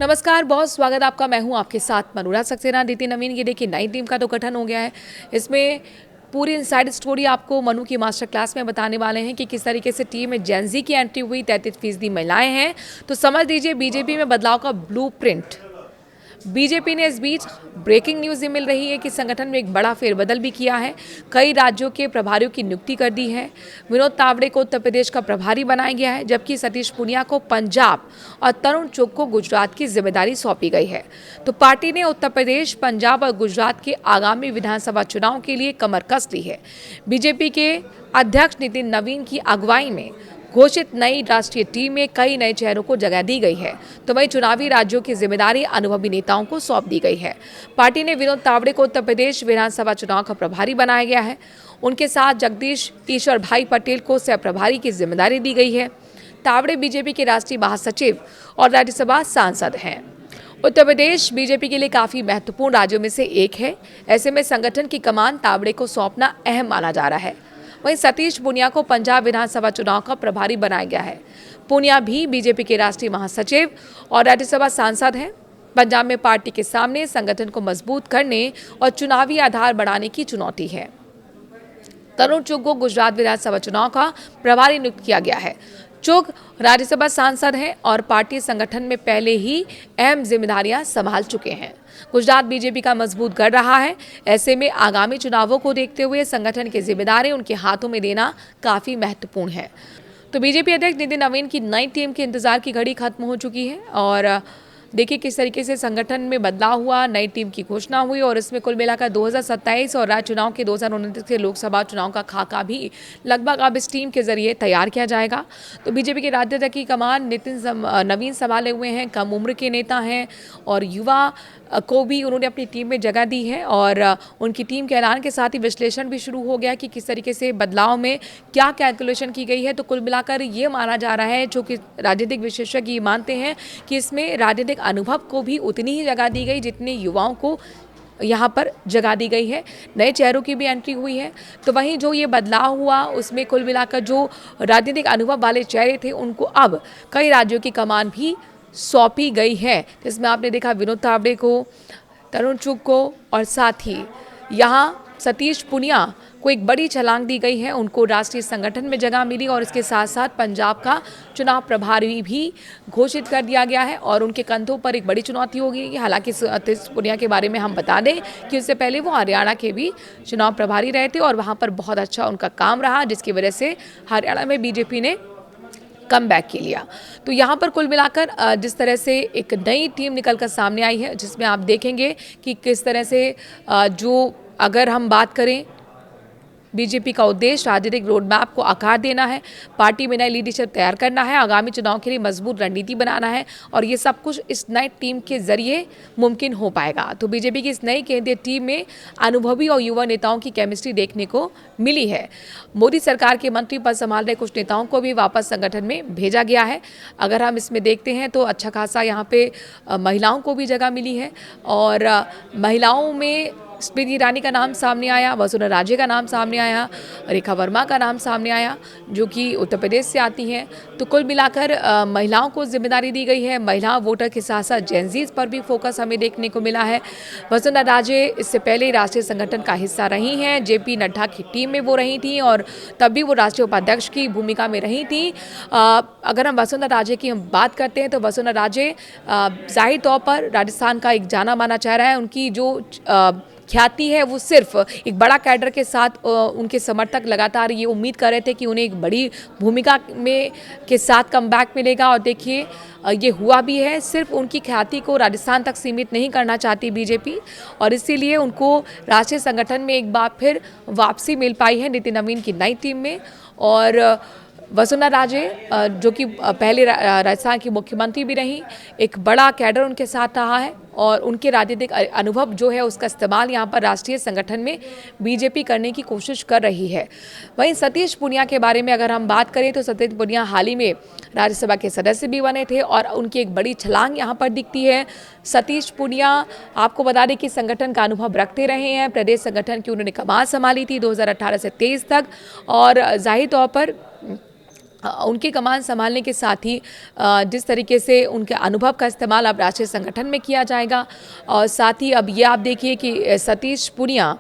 नमस्कार, बहुत स्वागत आपका। मैं हूं आपके साथ मनोरा सक्सेना। नितिन नवीन की देखिए नई टीम का तो गठन हो गया है। इसमें पूरी इनसाइड स्टोरी आपको मनु की मास्टर क्लास में बताने वाले हैं कि किस तरीके से टीम में जेनजी की एंट्री हुई। 33% महिलाएं हैं, तो समझ लीजिए बीजेपी में बदलाव का ब्लूप्रिंट। बीजेपी ने इस बीच ब्रेकिंग न्यूज ये मिल रही है कि संगठन में एक बड़ा फेरबदल भी किया है। कई राज्यों के प्रभारियों की नियुक्ति कर दी है। विनोद तावड़े को उत्तर प्रदेश का प्रभारी बनाया गया है, जबकि सतीश पुनिया को पंजाब और तरुण चुग को गुजरात की जिम्मेदारी सौंपी गई है। तो पार्टी ने उत्तर प्रदेश, पंजाब और गुजरात के आगामी विधानसभा चुनाव के लिए कमर कस ली है। बीजेपी के अध्यक्ष नितिन नवीन की अगुवाई में घोषित नई राष्ट्रीय टीम में कई नए चेहरों को जगह दी गई है, तो वहीं चुनावी राज्यों की जिम्मेदारी अनुभवी नेताओं को सौंप दी गई है। पार्टी ने विनोद तावड़े को उत्तर प्रदेश विधानसभा चुनाव का प्रभारी बनाया गया है। उनके साथ जगदीश ईश्वर भाई पटेल को सह प्रभारी की जिम्मेदारी दी गई है। तावड़े बीजेपी के राष्ट्रीय महासचिव और राज्यसभा सांसद हैं। उत्तर प्रदेश बीजेपी के लिए काफी महत्वपूर्ण राज्यों में से एक है। ऐसे में संगठन की कमान तावड़े को सौंपना अहम माना जा रहा है। वहीं सतीश पुनिया को पंजाब विधानसभा चुनाव का प्रभारी बनाया गया है। पुनिया भी बीजेपी के राष्ट्रीय महासचिव और राज्यसभा सांसद हैं। पंजाब में पार्टी के सामने संगठन को मजबूत करने और चुनावी आधार बढ़ाने की चुनौती है। तरुण चुग को गुजरात विधानसभा चुनाव का प्रभारी नियुक्त किया गया है। चुग राज्यसभा सांसद हैं और पार्टी संगठन में पहले ही अहम जिम्मेदारियां संभाल चुके हैं। गुजरात बीजेपी का मजबूत गढ़ रहा है। ऐसे में आगामी चुनावों को देखते हुए संगठन की जिम्मेदारी उनके हाथों में देना काफी महत्वपूर्ण है। तो बीजेपी अध्यक्ष नितिन नवीन की नई टीम के इंतजार की घड़ी खत्म हो चुकी है और देखिए किस तरीके से संगठन में बदलाव हुआ, नई टीम की घोषणा हुई और इसमें कुल मिलाकर 2027 और राज्य चुनाव के 2029 के लोकसभा चुनाव का खाका भी लगभग अब इस टीम के जरिए तैयार किया जाएगा। तो बीजेपी के राज्य की कमान नितिन नवीन संभाले हुए हैं। कम उम्र के नेता हैं और युवा को भी उन्होंने अपनी टीम में जगह दी है और उनकी टीम के ऐलान के साथ ही विश्लेषण भी शुरू हो गया कि किस तरीके से बदलाव में क्या कैलकुलेशन की गई है। तो कुल मिलाकर ये माना जा रहा है, जो कि राजनीतिक विशेषज्ञ ये मानते हैं कि इसमें राजनीतिक अनुभव को भी उतनी ही जगह दी गई जितनी युवाओं को यहाँ पर जगह दी गई है। नए चेहरों की भी एंट्री हुई है। तो वहीं जो ये बदलाव हुआ उसमें कुल मिलाकर जो राजनीतिक अनुभव वाले चेहरे थे उनको अब कई राज्यों की कमान भी सौंपी गई है। जिसमें आपने देखा विनोद तावड़े को, तरुण चुग को और साथ ही यहाँ सतीश पुनिया को एक बड़ी छलांग दी गई है। उनको राष्ट्रीय संगठन में जगह मिली और इसके साथ साथ पंजाब का चुनाव प्रभारी भी घोषित कर दिया गया है और उनके कंधों पर एक बड़ी चुनौती होगी। हालांकि सतीश पुनिया के बारे में हम बता दें कि उससे पहले वो हरियाणा के भी चुनाव प्रभारी रहे थे और वहाँ पर बहुत अच्छा उनका काम रहा, जिसकी वजह से हरियाणा में बीजेपी ने कम बैक के लिया। तो यहाँ पर कुल मिलाकर जिस तरह से एक नई टीम निकलकर सामने आई है, जिसमें आप देखेंगे कि किस तरह से जो अगर हम बात करें बीजेपी का उद्देश्य राजनीतिक रोड मैप को आकार देना है, पार्टी में नई लीडरशिप तैयार करना है, आगामी चुनाव के लिए मजबूत रणनीति बनाना है और ये सब कुछ इस नई टीम के जरिए मुमकिन हो पाएगा। तो बीजेपी की इस नई केंद्रीय टीम में अनुभवी और युवा नेताओं की केमिस्ट्री देखने को मिली है। मोदी सरकार के मंत्री पद संभाल रहे कुछ नेताओं को भी वापस संगठन में भेजा गया है। अगर हम इसमें देखते हैं तो अच्छा खासा यहाँ पे महिलाओं को भी जगह मिली है और महिलाओं में स्मृति ईरानी का नाम सामने आया, वसुंधरा राजे का नाम सामने आया, रेखा वर्मा का नाम सामने आया जो कि उत्तर प्रदेश से आती हैं। तो कुल मिलाकर महिलाओं को जिम्मेदारी दी गई है। महिला वोटर के साथ साथ जेनजीज पर भी फोकस हमें देखने को मिला है। वसुंधरा राजे इससे पहले राष्ट्रीय संगठन का हिस्सा रही हैं। जेपी नड्डा की टीम में वो रही थी और तब भी वो राष्ट्रीय उपाध्यक्ष की भूमिका में रही थी। अगर हम वसुंधरा राजे की हम बात करते हैं तो वसुंधरा राजे जाहिर तौर पर राजस्थान का एक जाना माना चेहरा है। उनकी जो ख्याति है वो सिर्फ एक बड़ा कैडर के साथ उनके समर्थक लगातार ये उम्मीद कर रहे थे कि उन्हें एक बड़ी भूमिका में के साथ कमबैक मिलेगा और देखिए ये हुआ भी है। सिर्फ उनकी ख्याति को राजस्थान तक सीमित नहीं करना चाहती बीजेपी और इसीलिए उनको राष्ट्रीय संगठन में एक बार फिर वापसी मिल पाई है नितिन नवीन की नई टीम में। और वसुंधरा राजे जो कि पहले राजस्थान की मुख्यमंत्री भी रही, एक बड़ा कैडर उनके साथ रहा है और उनके राजनीतिक अनुभव जो है उसका इस्तेमाल यहाँ पर राष्ट्रीय संगठन में बीजेपी करने की कोशिश कर रही है। वहीं सतीश पुनिया के बारे में अगर हम बात करें तो सतीश पुनिया हाल ही में राज्यसभा के सदस्य भी बने थे और उनकी एक बड़ी छलांग यहाँ पर दिखती है। सतीश पुनिया आपको बता दें कि संगठन का अनुभव रखते रहे हैं। प्रदेश संगठन की उन्होंने कमान संभाली थी 2018 से 23 तक और जाहिर तौर पर उनकी कमान संभालने के साथ ही जिस तरीके से उनके अनुभव का इस्तेमाल अब राष्ट्रीय संगठन में किया जाएगा, और साथ ही अब ये आप देखिए कि सतीश पूनिया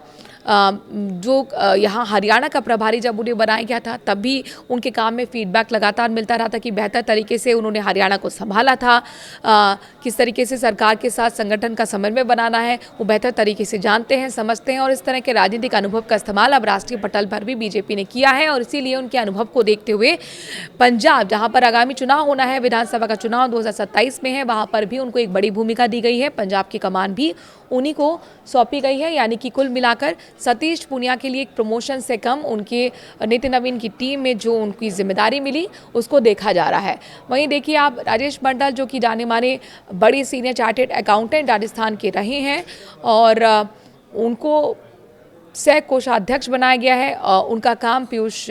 जो यहाँ हरियाणा का प्रभारी जब उन्हें बनाया गया था, तब भी उनके काम में फीडबैक लगातार मिलता रहा था कि बेहतर तरीके से उन्होंने हरियाणा को संभाला था, किस तरीके से सरकार के साथ संगठन का समन्वय बनाना है वो बेहतर तरीके से जानते हैं, समझते हैं, और इस तरह के राजनीतिक अनुभव का इस्तेमाल अब राष्ट्रीय पटल पर भी बीजेपी ने किया है। और इसीलिए उनके अनुभव को देखते हुए पंजाब, जहाँ पर आगामी चुनाव होना है, विधानसभा का चुनाव 2027 में है, वहाँ पर भी उनको एक बड़ी भूमिका दी गई है। पंजाब की कमान भी उन्हीं को सौंपी गई है, यानी कि कुल मिलाकर सतीश पूनिया के लिए एक प्रमोशन से कम उनके नितिन नवीन की टीम में जो उनकी जिम्मेदारी मिली उसको देखा जा रहा है। वहीं देखिए आप राजेश मंडल, जो कि जाने माने बड़ी सीनियर चार्टेड अकाउंटेंट राजस्थान के रहे हैं, और उनको सह कोषाध्यक्ष बनाया गया है। उनका काम पीयूष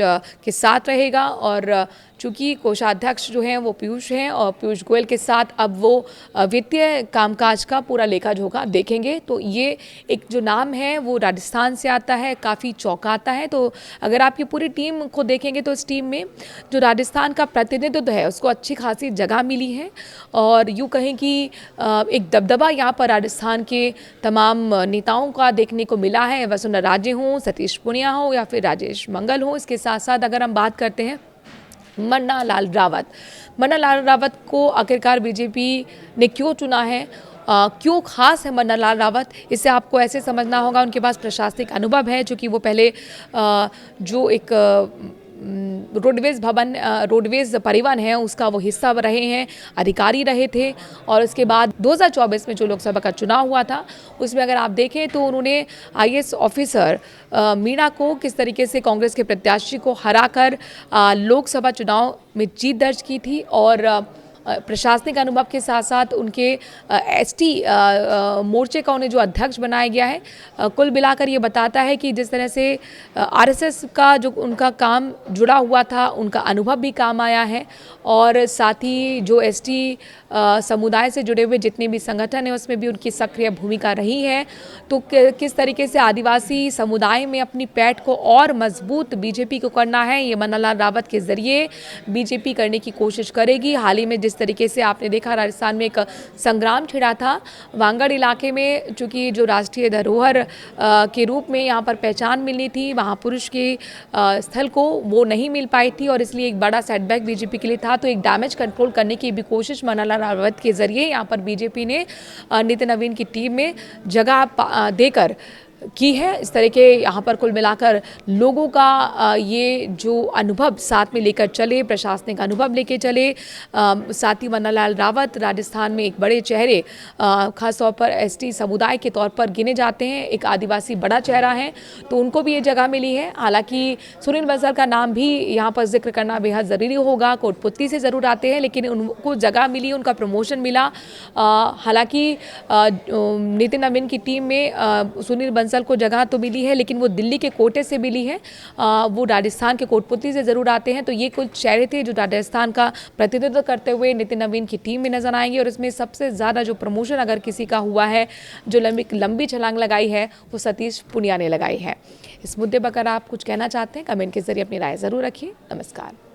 के साथ रहेगा, और चूँकि कोषाध्यक्ष जो हैं वो पीयूष हैं, और पीयूष गोयल के साथ अब वो वित्तीय कामकाज का पूरा लेखा जोखा देखेंगे। तो ये एक जो नाम है वो राजस्थान से आता है, काफ़ी चौंकाता है। तो अगर आप ये पूरी टीम को देखेंगे तो इस टीम में जो राजस्थान का प्रतिनिधित्व है उसको अच्छी खासी जगह मिली है, और यूँ कहें कि एक दबदबा यहाँ पर राजस्थान के तमाम नेताओं का देखने को मिला है, वसुंधरा राजे हों, सतीश पूनिया हो या फिर राजेश मंगल हो। इसके साथ साथ अगर हम बात करते हैं मन्ना लाल रावत को आखिरकार बीजेपी ने क्यों चुना है, क्यों खास है मन्ना लाल रावत, इसे आपको ऐसे समझना होगा। उनके पास प्रशासनिक अनुभव है, जो कि वो पहले जो एक रोडवेज परिवहन है उसका वो हिस्सा रहे हैं, अधिकारी रहे थे। और उसके बाद 2024 में जो लोकसभा का चुनाव हुआ था उसमें अगर आप देखें तो उन्होंने आईएएस ऑफिसर मीणा को किस तरीके से कांग्रेस के प्रत्याशी को हराकर लोकसभा चुनाव में जीत दर्ज की थी। और प्रशासनिक अनुभव के साथ साथ उनके एसटी मोर्चे का उन्हें जो अध्यक्ष बनाया गया है, कुल मिलाकर ये बताता है कि जिस तरह से आरएसएस का जो उनका काम जुड़ा हुआ था, उनका अनुभव भी काम आया है। और साथ ही जो एसटी समुदाय से जुड़े हुए जितने भी संगठन हैं उसमें भी उनकी सक्रिय भूमिका रही है। तो किस तरीके से आदिवासी समुदाय में अपनी पैठ को और मजबूत बीजेपी को करना है, ये मन्ना लाल रावत के जरिए बीजेपी करने की कोशिश करेगी। हाल ही में जिस तरीके से आपने देखा राजस्थान में एक संग्राम छिड़ा था वांगड़ इलाके में, चूँकि जो राष्ट्रीय धरोहर के रूप में यहाँ पर पहचान मिलनी थी, महापुरुष के स्थल को वो नहीं मिल पाई थी, और इसलिए एक बड़ा सेटबैक बीजेपी के लिए था। तो एक डैमेज कंट्रोल करने की भी कोशिश मन्ना लाल रावत के जरिए यहाँ पर बीजेपी ने नितिन नवीन की टीम में जगह देकर की है। इस तरह के यहाँ पर कुल मिलाकर लोगों का ये जो अनुभव साथ में लेकर चले, प्रशासनिक अनुभव लेके चले, साथ ही मन्ना लाल रावत राजस्थान में एक बड़े चेहरे खासतौर पर एसटी समुदाय के तौर पर गिने जाते हैं, एक आदिवासी बड़ा चेहरा है, तो उनको भी ये जगह मिली है। हालांकि सुनील बंसल का नाम भी यहाँ पर जिक्र करना बेहद ज़रूरी होगा, कोटपुतली से ज़रूर आते हैं, लेकिन उनको जगह मिली, उनका प्रमोशन मिला। हालांकि नितिन नवीन की टीम में सुनील बंसल को जगह तो मिली है, लेकिन वो दिल्ली के कोटे से मिली है, वो राजस्थान के कोटपुतली से ज़रूर आते हैं। तो ये कुछ चेहरे थे जो राजस्थान का प्रतिनिधित्व करते हुए नितिन नवीन की टीम में नजर आएंगे। और इसमें सबसे ज़्यादा जो प्रमोशन अगर किसी का हुआ है, जो लंबी छलांग लगाई है, वो सतीश पूनिया ने लगाई है। इस मुद्दे पर अगर आप कुछ कहना चाहते हैं कमेंट के जरिए अपनी राय ज़रूर रखिए। नमस्कार।